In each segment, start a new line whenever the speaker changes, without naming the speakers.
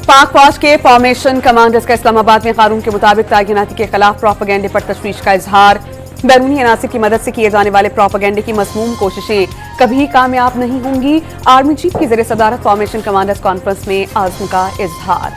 पाक फौज के फॉर्मेशन कमांडर्स का इस्लामाबाद में कानून के मुताबिक तैनाती के खिलाफ प्रोपेगेंडे पर तशवीश का इजहार। बैरूनी अनासिर की मदद से किए जाने वाले प्रोपेगेंडे की मज़मूम कोशिशें कभी कामयाब नहीं होंगी। आर्मी चीफ की ज़रिए सदारत फॉर्मेशन कमांडर्स कॉन्फ्रेंस में आज़म का इजहार।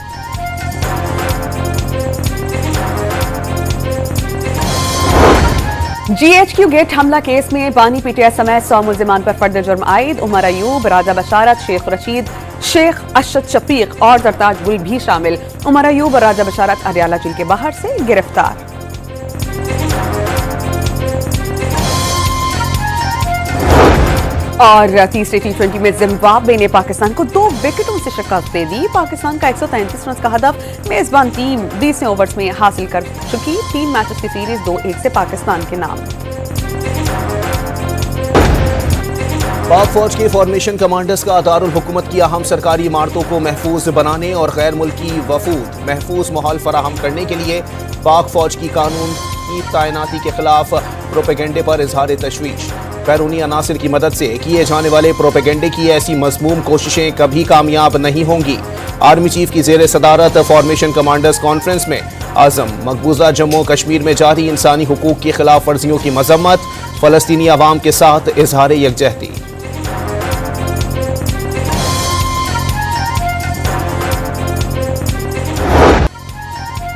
GHQ गेट हमला केस में बानी पीटीआई समेत 100 मुल्जिमान पर फर्द जुर्म आयद। उमर अयूब, राजा बशारत, शेख रशीद, शेख अशद शफीक और जरताज गुल भी शामिल। उमर अयूब और राजा बशारत अडयाला जेल के बाहर से गिरफ्तार। और तीसरे T20 में जिम्बाब्वे ने पाकिस्तान को 2 विकेटों से शिकस्त दे दी। पाकिस्तान का 133 रन का हदफ मेजबान टीम 20 ओवर्स में हासिल कर चुकी। 3 मैचेस की सीरीज 2-1 से पाकिस्तान के नाम।
पाक फौज के फॉर्मेशन कमांडर्स का दारुल हुकूमत की अहम सरकारी इमारतों को महफूज बनाने और गैर मुल्की वफूद महफूज माहौल फराहम करने के लिए पाक फौज की कानून की तैनाती के खिलाफ प्रोपेगेंडे पर इजहार तशवीश। बैरूनी अनासिर की मदद से किए जाने वाले प्रोपेगेंडे की ऐसी मज़मूम कोशिशें कभी कामयाब नहीं होंगी। आर्मी चीफ की ज़ेरे सदारत फॉर्मेशन कमांडर्स कॉन्फ्रेंस में आज़म मकबूजा जम्मू कश्मीर में जारी इंसानी हुकूक की खिलाफ वर्जियों की मजम्मत। फ़लस्तीनी अवाम के साथ इजहार यकजहती।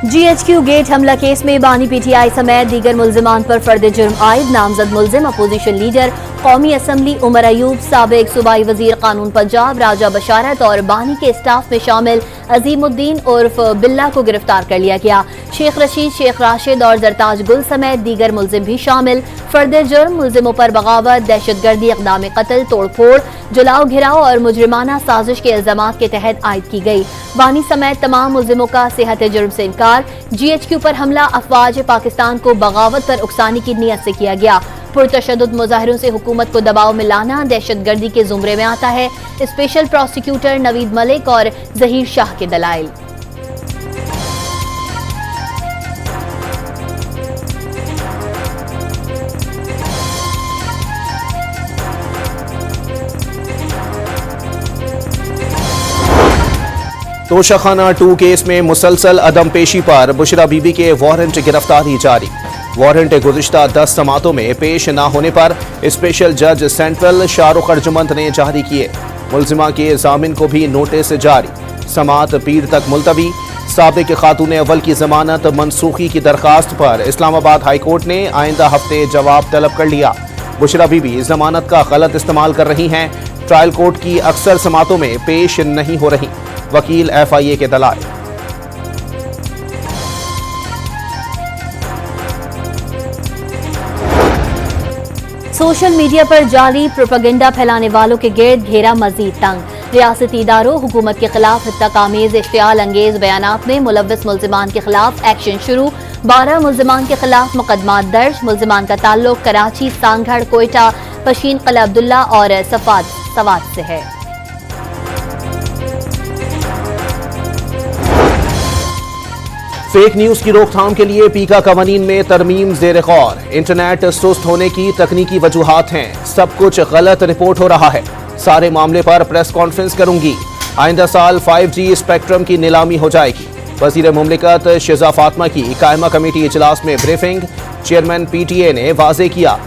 GHQ गेट हमला केस में बानी पीटीआई समेत दीगर मुल्जिमान पर फर्द जुर्म आयद। नामजद मुल्जिम अपोजिशन लीडर कौमी असम्बली उमर अयूब, साबिक सूबाई वजीर कानून पंजाब राजा बशारत और बानी के स्टाफ में शामिल अजीमुद्दीन उर्फ बिल्ला को गिरफ्तार कर लिया गया। शेख रशीद, शेख राशिद और जरताज गुल समेत दीगर मुल्जिम भी शामिल। फर्द जुर्म मुल्जिमों पर बगावत, दहशतगर्दी, इक़दाम कत्ल, तोड़फोड़, जलाओ घिराव और मुजरिमाना साजिश के इल्जामात के तहत आयद की गई। बानी समेत तमाम मुल्जिमों का सेहत जुर्म से इनकार। GHQ पर हमला अफवाज पाकिस्तान को बगावत पर उकसाने की नीयत से किया गया। पुरतशद्दुद मुजाहिरों से हुकूमत को दबाव में लाना दहशतगर्दी के जुमरे में आता है। स्पेशल प्रोसिक्यूटर नवीद मलिक और जहीर शाह के दलाइल।
तोशाखाना 2 केस में मुसलसल अदम पेशी पर बुशरा बीबी के वारंट गिरफ्तारी जारी। वारंट गुज़िश्ता 10 समातों में पेश न होने पर स्पेशल जज सेंट्रल शाहरुख अर्जुमंद ने जारी किए। मुल्जिमा के जामिन को भी नोटिस जारी। समात पीर तक मुलतवी। साबिक खातून अव्वल की जमानत मनसूखी की दरखास्त पर इस्लामाबाद हाई कोर्ट ने आइंदा हफ्ते जवाब तलब कर लिया। बुशरा बीबी जमानत का गलत इस्तेमाल कर रही हैं। ट्रायल कोर्ट की अक्सर समातों में पेश नहीं हो रही। वकील FIA के दलाल।
सोशल मीडिया पर जाली प्रोपेगेंडा फैलाने वालों के गिर्द घेरा मजीद तंग। रियासती इदारों हुकूमत के खिलाफ तकामीज इश्तियाल अंगेज बयानात में मुलव्वस मुल्जिमान के खिलाफ एक्शन शुरू। 12 मुल्जिमान के खिलाफ मुकदमात दर्ज। मुल्जिमान का ताल्लुक कराची, सांगढ़, कोयटा, पशीन, कला अब्दुल्ला और सवात से है।
फेक न्यूज की रोकथाम के लिए पीका कवानीन में तरमीम ज़ेर गौर। इंटरनेट सुस्त होने की तकनीकी वजूहात हैं। सब कुछ गलत रिपोर्ट हो रहा है। सारे मामले पर प्रेस कॉन्फ्रेंस करूंगी। आइंदा साल 5G स्पेक्ट्रम की नीलामी हो जाएगी। वज़ीर मुमलिकत शिजा फातिमा की कायमा कमेटी इजलास में ब्रीफिंग। चेयरमैन PTA ने वाज़े किया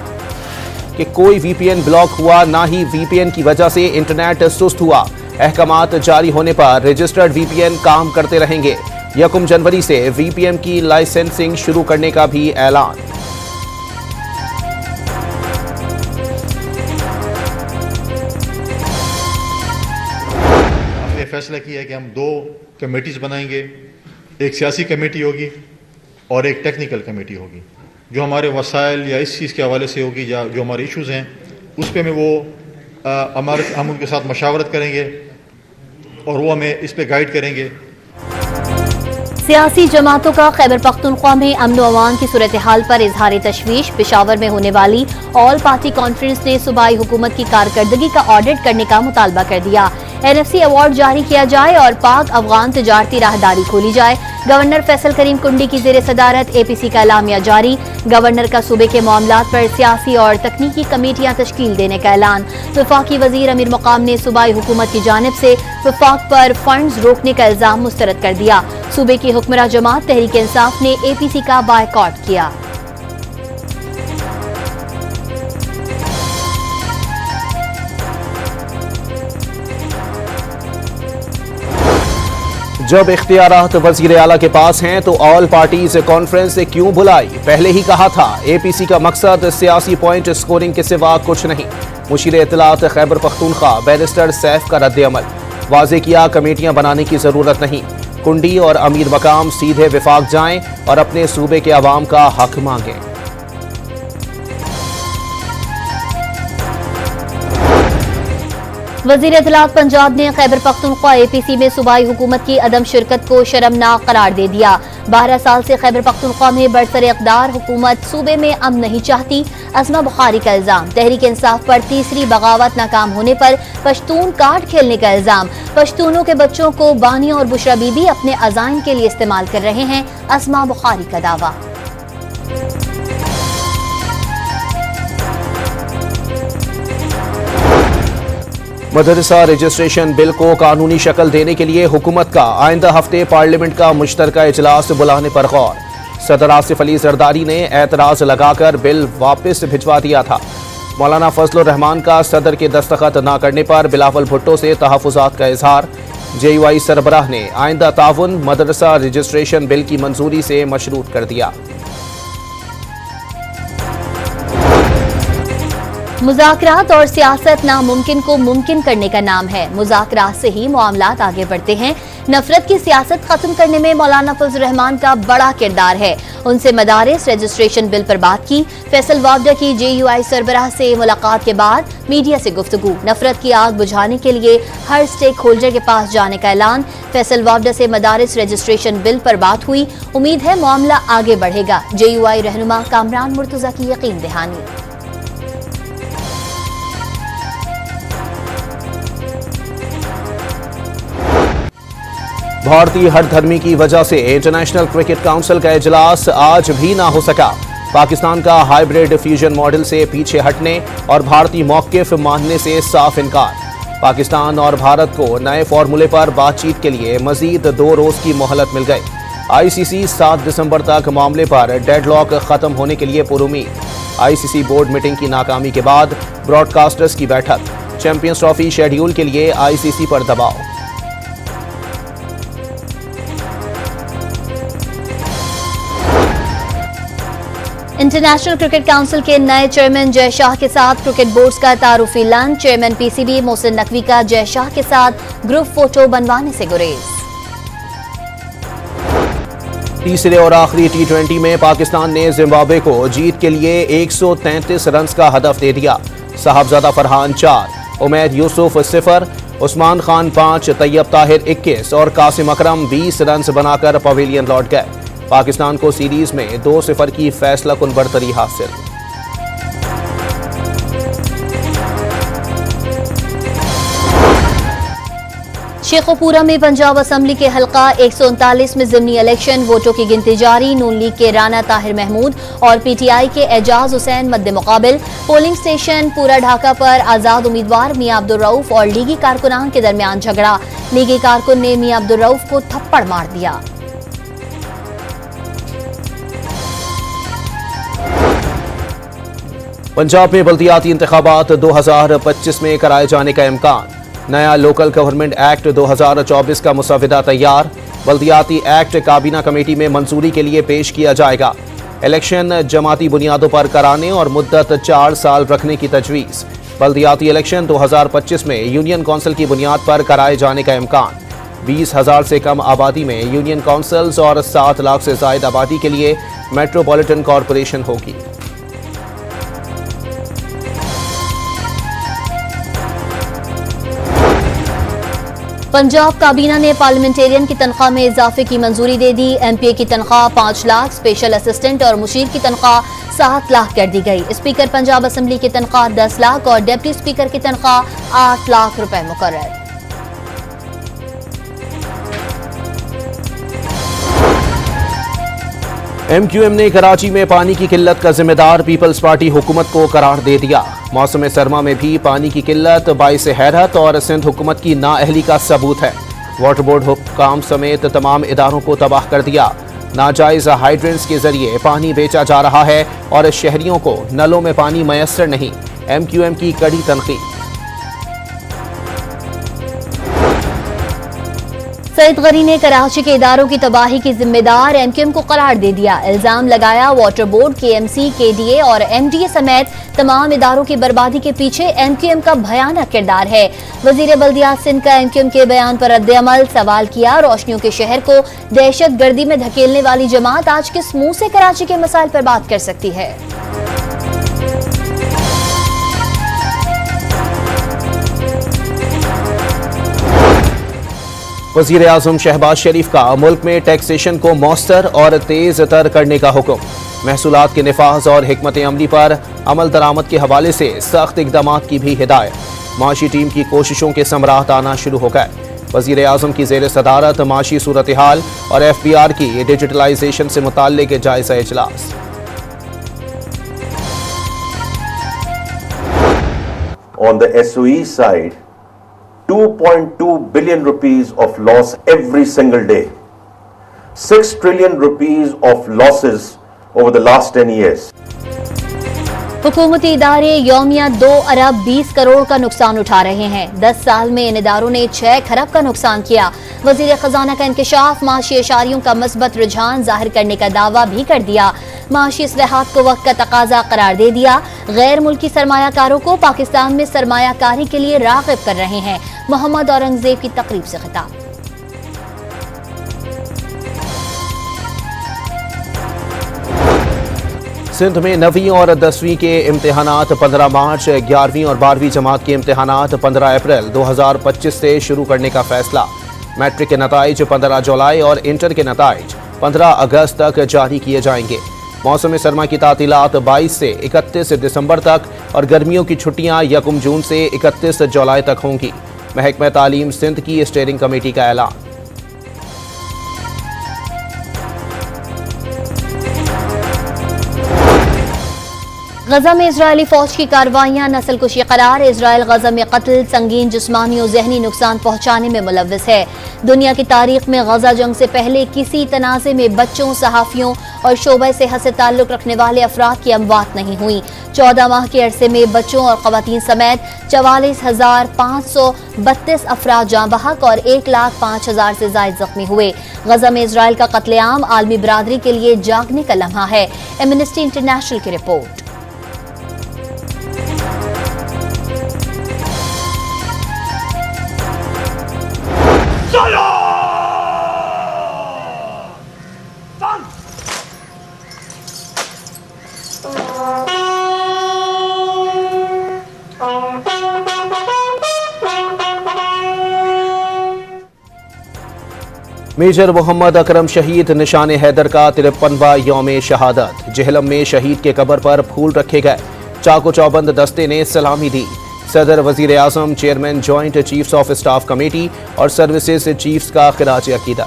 कि कोई VPN ब्लॉक हुआ, ना ही VPN की वजह से इंटरनेट सुस्त हुआ। अहकामात जारी होने पर रजिस्टर्ड VPN काम करते रहेंगे। 1 जनवरी से VPN की लाइसेंसिंग शुरू करने का भी ऐलान।
हमने फैसला किया है कि हम 2 कमेटीज बनाएंगे। एक सियासी कमेटी होगी और एक टेक्निकल कमेटी होगी। जो हमारे वसाइल या इस चीज़ के हवाले से होगी या जो हमारे इश्यूज़ हैं उस पर हम उनके साथ मशावरत करेंगे और वो हमें इस पर गाइड करेंगे।
सियासी जमातों का खैबर पख्तूनख्वा में अमन अमान की सूरत हाल पर इजहार तशवीश। पेशावर में होने वाली ऑल पार्टी कॉन्फ्रेंस ने सूबाई हुकूमत की कारकर्दगी का ऑडिट करने का मुतालबा कर दिया। NFC अवार्ड जारी किया जाए और पाक अफगान तिजारती राहदारी खोली जाए। गवर्नर फैसल करीम कुंडी की जेर सदारत APC का एलामिया जारी। गवर्नर का सूबे के मामलात पर सियासी और तकनीकी कमेटियां तश्कील देने का ऐलान। वफाकी वजीर अमीर मकाम ने सूबाई हुकूमत की जानिब से वफाक पर फंड्स रोकने का इल्जाम मुस्तरद कर दिया। सूबे की हुक्मरां जमात तहरीक इंसाफ ने APC का बायकॉट किया।
जब इख्तियारात वजीर आला के पास हैं तो ऑल पार्टीज कॉन्फ्रेंस से क्यों बुलाई? पहले ही कहा था APC का मकसद सियासी पॉइंट स्कोरिंग के सिवा कुछ नहीं। मुशीर इत्तलात खैबर पख्तूनख्वा बैरिस्टर सैफ का रद्द अमल। वाज़े किया कमेटियां बनाने की जरूरत नहीं। कुंडी और अमीर मकाम सीधे विफाक जाएं और अपने सूबे के अवाम का हक मांगें।
वज़ीर इत्तलात पंजाब ने खैबर पख्तूनख्वा APC में सूबाई हुकूमत की अदम शिरकत को शर्मनाक करार दे दिया। 12 साल से खैबर पख्तूनख्वा में बरसर इक़्तिदार हुकूमत सूबे में अमन नहीं चाहती। असमा बुखारी का इल्जाम। तहरीक इंसाफ पर तीसरी बगावत नाकाम होने पर पश्तून कार्ड खेलने का इल्जाम। पश्तूनों के बच्चों को बानी और बुशरा बीबी अपने अज़ाइन के लिए इस्तेमाल कर रहे हैं। असमा बुखारी का दावा।
मदरसा रजिस्ट्रेशन बिल को कानूनी शक्ल देने के लिए हुकूमत का आइंदा हफ्ते पार्लियामेंट का मुश्तरका इजलास बुलाने पर गौर। सदर आसिफ अली जरदारी ने एतराज लगाकर बिल वापस भिजवा दिया था। मौलाना फजलुर रहमान का सदर के दस्तखत न करने पर बिलावल भुट्टो से तहफ़्फ़ुज़ात का इजहार। JUI सरबराह ने आइंदा ताउन मदरसा रजिस्ट्रेशन बिल की मंजूरी से मशरूत कर दिया।
मुज़ाकरात और सियासत नामुमकिन को मुमकिन करने का नाम है। मुज़ाकरात से ही मामलात आगे बढ़ते हैं। नफरत की सियासत खत्म करने में मौलाना फजलुर रहमान का बड़ा किरदार है। उनसे मदारिस रजिस्ट्रेशन बिल पर बात की। फैसल वावडा की JUI सरबराह से मुलाकात के बाद मीडिया से गुफ्तगू। नफरत की आग बुझाने के लिए हर स्टेक होल्डर के पास जाने का ऐलान। फैसल वावडा से मदारिस रजिस्ट्रेशन बिल पर बात हुई। उम्मीद है मामला आगे बढ़ेगा। JUI रहनुमा कामरान मुर्तजा की यकीन दहानी।
भारतीय हठधर्मी की वजह से इंटरनेशनल क्रिकेट काउंसिल का इजलास आज भी ना हो सका। पाकिस्तान का हाइब्रिड फ्यूजन मॉडल से पीछे हटने और भारतीय मौक़िफ़ मानने से साफ इनकार। पाकिस्तान और भारत को नए फार्मूले पर बातचीत के लिए मजीद 2 रोज की मोहलत मिल गई। ICC 7 दिसंबर तक मामले पर डेडलॉक खत्म होने के लिए पुरुमीद। ICC बोर्ड मीटिंग की नाकामी के बाद ब्रॉडकास्टर्स की बैठक। चैंपियंस ट्रॉफी शेड्यूल के लिए ICC पर दबाव।
इंटरनेशनल क्रिकेट काउंसिल के नए चेयरमैन जय शाह के साथ क्रिकेट बोर्ड्स का तारुफी lunch. Chairman PCB Mohsin Naqvi का जय शाह के साथ ग्रुप फोटो बनवाने से गुरेज।
तीसरे और आखिरी T20 में पाकिस्तान ने जिम्बाब्वे को जीत के लिए 133 रन का हदफ दे दिया। साहबजादा फरहान 4, उमैद यूसुफ 0, उस्मान खान 5, तैयब ताहिर 21 और कासिम अकरम 20 रन बनाकर पवेलियन लौट गए। पाकिस्तान को सीरीज में 2-0 की फैसलाकुन बढ़तरी हासिल।
शेखोपुरा में पंजाब असम्बली के हल्का 139 में ज़िमनी इलेक्शन। वोटों की गिनती जारी। नून लीग के राना ताहिर महमूद और PTI के एजाज हुसैन मद्दे मुकाबिल। पोलिंग स्टेशन पूरा ढाका पर आजाद उम्मीदवार मियां अब्दुल रऊफ और लीगी कारकुनान के दरमियान झगड़ा। लीगी कारकुन ने मियां अब्दुल रऊफ को थप्पड़ मार दिया।
पंजाब में बल्दियाती इंतखाबात 2025 में कराए जाने का इम्कान। नया लोकल गवर्नमेंट एक्ट 2024 का मुसविदा तैयार। बल्दियाती एक्ट काबीना कमेटी में मंजूरी के लिए पेश किया जाएगा। इलेक्शन जमाती बुनियादों पर कराने और मुद्दत 4 साल रखने की तजवीज़। बल्दियाती इलेक्शन 2025 में यूनियन काउंसिल की बुनियाद पर कराए जाने का इम्कान। 20,000 से कम आबादी में यूनियन काउंसिल्स और 7 लाख से ज़ायद आबादी के लिए मेट्रोपॉलिटन कॉरपोरेशन होगी।
पंजाब काबीना ने पार्लियामेंटेरियन की तनख्वाह में इजाफे की मंजूरी दे दी। MPA की तनख्वाह 5 लाख, स्पेशल असिस्टेंट और मुशीर की तनख्वाह 7 लाख कर दी गई। स्पीकर पंजाब असम्बली की तनख्वाह 10 लाख और डिप्टी स्पीकर की तनख्वाह 8 लाख रुपए मुकर्रर।
MQM ने कराची में पानी की किल्लत का जिम्मेदार पीपल्स पार्टी हुकूमत को करार दे दिया। मौसम सरमा में भी पानी की किल्लत बाइस हैरत और सिंध हुकूमत की नाअहली का सबूत है। वाटर बोर्ड हुक्काम समेत तमाम इदारों को तबाह कर दिया। नाजायज हाइड्रेंट्स के जरिए पानी बेचा जा रहा है और शहरियों को नलों में पानी मयसर नहीं। MQM की कड़ी तनकीद।
सईद गनी ने कराची के इदारों की तबाही की जिम्मेदार MQM को करार दे दिया। इल्जाम लगाया वाटर बोर्ड, KMC, KDA और MDA समेत तमाम इदारों की बर्बादी के पीछे MQM का भयानक किरदार है। वजीर बल्दियात सिंध का MQM के बयान पर रद्द-ए-अमल, सवाल किया रोशनियों के शहर को दहशत गर्दी में धकेलने वाली जमात आज किस मुंह से कराची के मसाइल पर बात कर सकती है।
वज़ीर आज़म शहबाज शरीफ का मुल्क में टैक्सेशन को मौसर और तेज तर करने का हुक्म। महसूलात के निफाज और हिकमत अमली पर अमल दरामद के हवाले से सख्त इक़दामात की भी हिदायत। माशी टीम की कोशिशों के समरात आना शुरू हो गए। वज़ीर आज़म की ज़ेर सदारत माशी सूरत हाल और FBR की डिजिटलाइजेशन से मुताल्लिक जायज़ा इजलास।
On the SOE side, 2.2 billion rupees of loss every single day. 6 trillion rupees of losses over the last 10 years.
हुकूमती इदारे यौमिया 2 अरब 20 करोड़ का नुकसान उठा रहे हैं। 10 साल में इन इदारों ने 6 खरब का नुकसान किया। वजीर खजाना का इंकशाफ माशी एशारियों का मस्बत रुझान जाहिर करने का दावा भी कर दिया। माशी इस्लाहात को वक्त का तकाजा करार दे दिया। गैर मुल्की सरमायाकारों को पाकिस्तान में सरमायाकारी के लिए राग़िब कर रहे हैं। मोहम्मद औरंगजेब की तकरीब से खिताब।
सिंध में 9वीं और 10वीं के इम्तिहानात 15 मार्च, 11वीं और 12वीं जमात के इम्तिहानात 15 अप्रैल 2025 से शुरू करने का फैसला। मैट्रिक के नताइज 15 जुलाई और इंटर के नताइज 15 अगस्त तक जारी किए जाएंगे। मौसम सरमा की तातीलात 22 से 31 दिसंबर तक और गर्मियों की छुट्टियां 1 जून से 31 जुलाई तक होंगी। महकमा तालीम सिंध की स्टीयरिंग कमेटी का ऐलान।
गजा में इजरायली फौज की कार्रवाइयां नस्लकुशी करार। इजराइल गजा में कत्ल, संगीन जिस्मानी और जहनी नुकसान पहुंचाने में मुलव्विस है। दुनिया की तारीख में गजा जंग से पहले किसी तनाज़े में बच्चों, सहाफ़ियों और शोबे सेहत से ताल्लुक़ रखने वाले अफराद की अमवात नहीं हुई। 14 माह के अरसे में बच्चों और ख़वातीन समेत 44,532 अफराद जाँ बहक और 1,05,000 से ज़ायद जख्मी हुए। गजा में इजराइल का कत्लेआम आलमी बरादरी के लिए जागने का लम्हा है। एमनेस्टी इंटरनेशनल की रिपोर्ट।
मेजर मोहम्मद अकरम शहीद निशान हैदर का 53वां यौम शहादत। जेहलम में शहीद के कब्र पर फूल रखे गए। चाको चौबंद दस्ते ने सलामी दी। सदर, वजीर आजम, chairman joint chiefs of staff committee और सर्विसेज चीफ्स का खिराज अकीदत।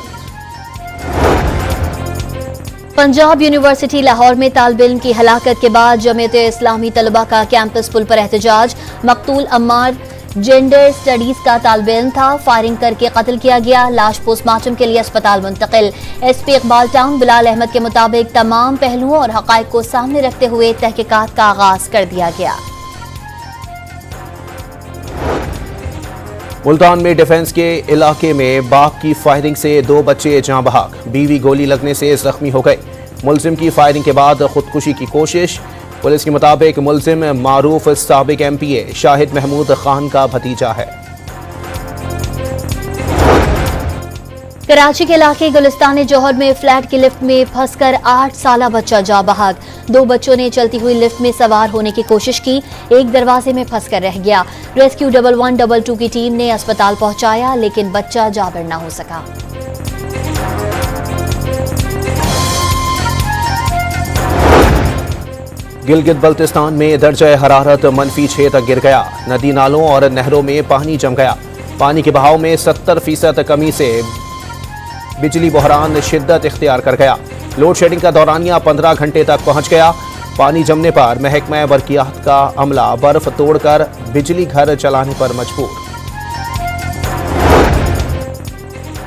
पंजाब यूनिवर्सिटी लाहौर में तालिब इल्म की हलाकत के बाद जमीयत इस्लामी तलबा का कैंपस पुल पर एहतजाज। मकतूल अम्मार जेंडर स्टडीज का तालिब इल्म था। फायरिंग करके कत्ल किया गया। लाश पोस्टमार्टम के लिए अस्पताल मुंतकिल। SP इकबाल टाउन बिलाल अहमद के मुताबिक तमाम पहलुओं और हकायक को सामने रखते हुए तहकीकात का आगाज कर दिया गया।
मुल्तान में डिफेंस के इलाके में बाग की फायरिंग से 2 बच्चे जाँ बहक। बीवी गोली लगने से जख्मी हो गए। मुलजिम की फायरिंग के बाद खुदकुशी की कोशिश। पुलिस के मुताबिक मुलजिम मारूफ साबिक MPA शाहिद महमूद खान का भतीजा है।
कराची के इलाके गुलिस्तान जौहर में फ्लैट की लिफ्ट में फंसकर 8 साला बच्चा जा बहक। 2 बच्चों ने चलती हुई लिफ्ट में सवार होने की कोशिश की। एक दरवाजे में फंसकर रह गया। रेस्क्यू 1122 की टीम ने अस्पताल पहुंचाया, लेकिन बच्चा जाबिर न हो सका।
गिलगित बल्तिस्तान में दर्जा हरारत -6 तक गिर गया। नदी नालों और नहरों में पानी जम गया। पानी के बहाव में 70% कमी से बिजली बहरान शिद्दत इख्तियार कर गया। लोड शेडिंग का दौरानिया 15 घंटे तक पहुंच गया। पानी जमने पर महकमा बरकियात का अमला बर्फ तोड़कर बिजली घर चलाने पर मजबूर।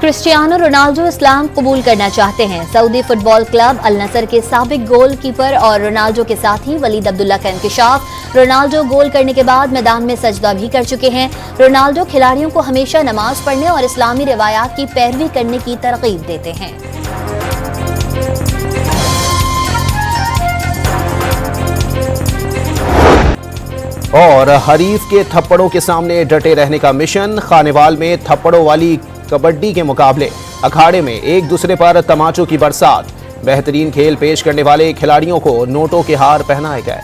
क्रिस्टियानो रोनाल्डो इस्लाम कबूल करना चाहते हैं। सऊदी फुटबॉल क्लब अल नसर के साबिक गोलकीपर और रोनाल्डो के साथी वलीद अब्दुल्ला का इंकशाफ। रोनाल्डो गोल करने के बाद मैदान में सजदा भी कर चुके हैं। रोनाल्डो खिलाड़ियों को हमेशा नमाज पढ़ने और इस्लामी रिवायात की पैरवी करने की तरगीब देते हैं।
और हरीफ के थप्पड़ों के सामने डटे रहने का मिशन। खानेवाल में थप्पड़ों वाली कबड्डी के मुकाबले, अखाड़े में एक दूसरे पर तमाचों की बरसात। बेहतरीन खेल पेश करने वाले खिलाड़ियों को नोटों के हार पहनाए गए।